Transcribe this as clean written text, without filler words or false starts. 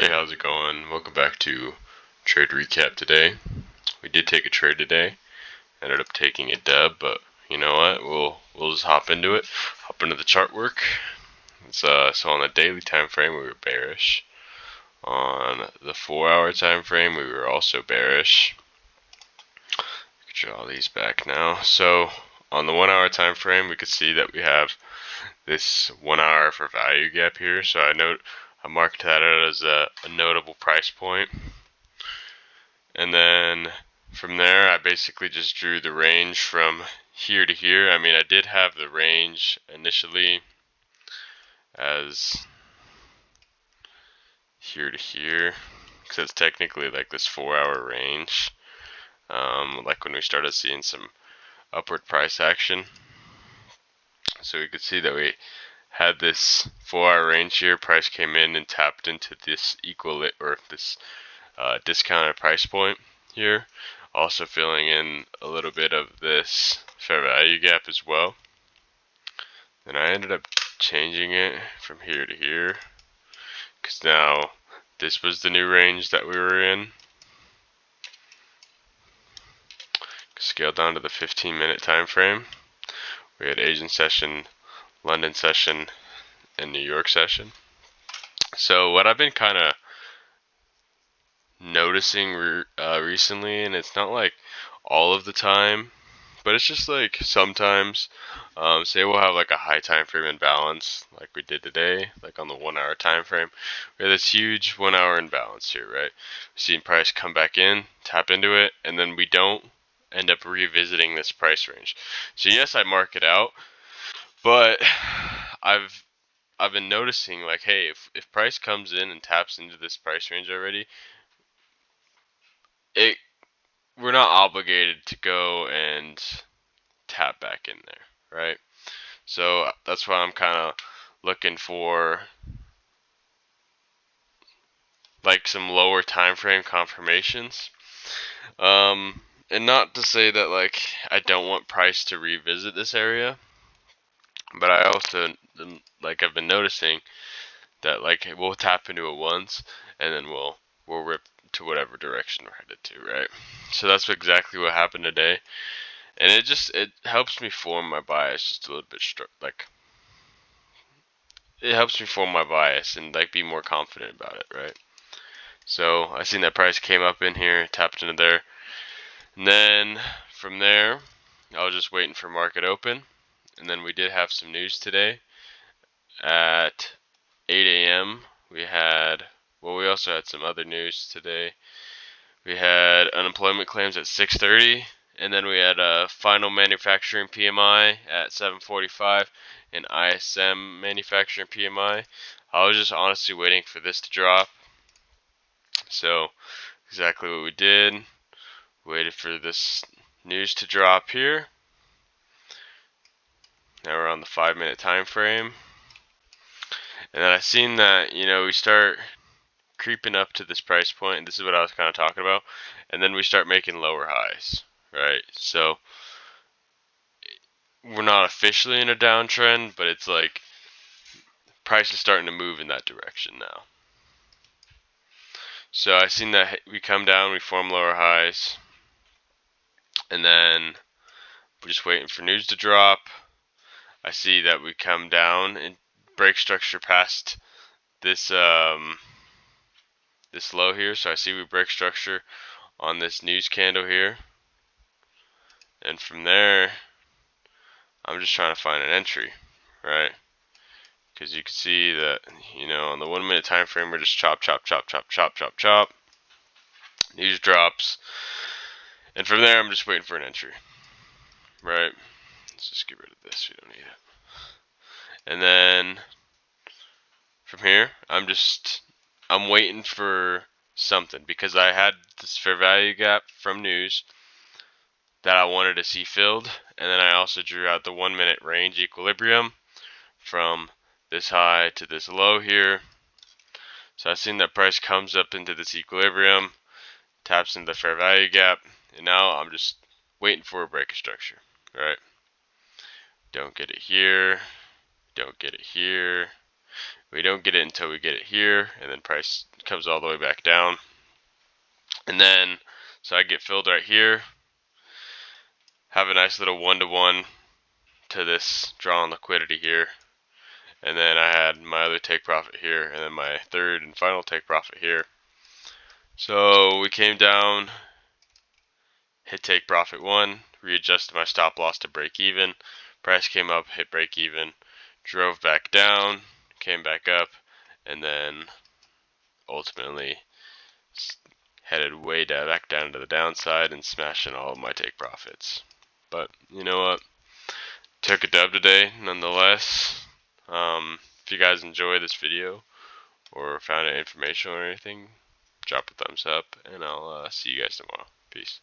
Hey, how's it going? Welcome back to Trade Recap today. We did take a trade today. Ended up taking a dub, but you know what? We'll just hop into it. Hop into the chart work. So on the daily time frame we were bearish. On the 4-hour time frame we were also bearish. Draw these back now. So on the 1-hour time frame we could see that we have this 1 hour for value gap here. So I marked that out as a notable price point. And then from there, I basically just drew the range from here to here. I mean, I did have the range initially as here to here, because it's technically like this 4-hour range. Like when we started seeing some upward price action. So we could see that we had this 4-hour range here. Price came in and tapped into this discounted price point here, also filling in a little bit of this fair value gap as well. Then I ended up changing it from here to here because now this was the new range that we were in. Scale down to the 15-minute time frame. We had Asian session, London session, and New York session. So what I've been kind of noticing recently, and it's not like all of the time, but it's just like sometimes, say we'll have like a high time frame imbalance like we did today, like on the 1-hour time frame. We have this huge 1-hour imbalance here, right? We've seen price come back in, tap into it, and then we don't end up revisiting this price range. So yes, I mark it out, but I've been noticing like, hey, if price comes in and taps into this price range already, we're not obligated to go and tap back in there, right? So that's why I'm kind of looking for like some lower time frame confirmations. And not to say that like I don't want price to revisit this area, but I also like I've been noticing that like we'll tap into it once and then we'll rip to whatever direction we're headed to, right? So that's exactly what happened today. And it helps me form my bias just a little bit like it helps me form my bias and like be more confident about it, right? So I seen that price came up in here, tapped into there, and then from there I was just waiting for market open. And then we did have some news today at 8 a.m. We also had some other news today. We had unemployment claims at 6:30, and then we had a final manufacturing PMI at 7:45 and ISM manufacturing PMI. I was just honestly waiting for this to drop. So exactly what we did. Waited for this news to drop here. Now we're on the 5-minute time frame. And then I seen that, we start creeping up to this price point, and this is what I was kind of talking about. And then we start making lower highs, right? So we're not officially in a downtrend, but it's like price is starting to move in that direction now. So I seen that we come down, we form lower highs, and then we're just waiting for news to drop. I see that we come down and break structure past this this low here. So I see we break structure on this news candle here, and from there I'm just trying to find an entry, right? Because you can see that, on the 1-minute time frame, we're just chop, chop, chop, chop, chop, chop, chop. News drops. And from there, I'm just waiting for an entry, right? Let's just get rid of this. We don't need it. And then from here, I'm waiting for something because I had this fair value gap from news that I wanted to see filled. And then I also drew out the 1-minute range equilibrium from this high to this low here. So I've seen that price comes up into this equilibrium, taps into the fair value gap, and now I'm just waiting for a break of structure, right? Don't get it here, don't get it here. We don't get it until we get it here, and then price comes all the way back down. And then, so I get filled right here, have a nice little one-to-one to this draw on liquidity here. And then I had my other take profit here, and then my third and final take profit here. So we came down, hit take profit 1, readjusted my stop loss to break even. Price came up, hit break even, drove back down, came back up, and then ultimately headed way down, back down to the downside and smashing all of my take profits. But you know what? Took a dub today nonetheless. If you guys enjoy this video or found it informational or anything, drop a thumbs up, and I'll see you guys tomorrow. Peace.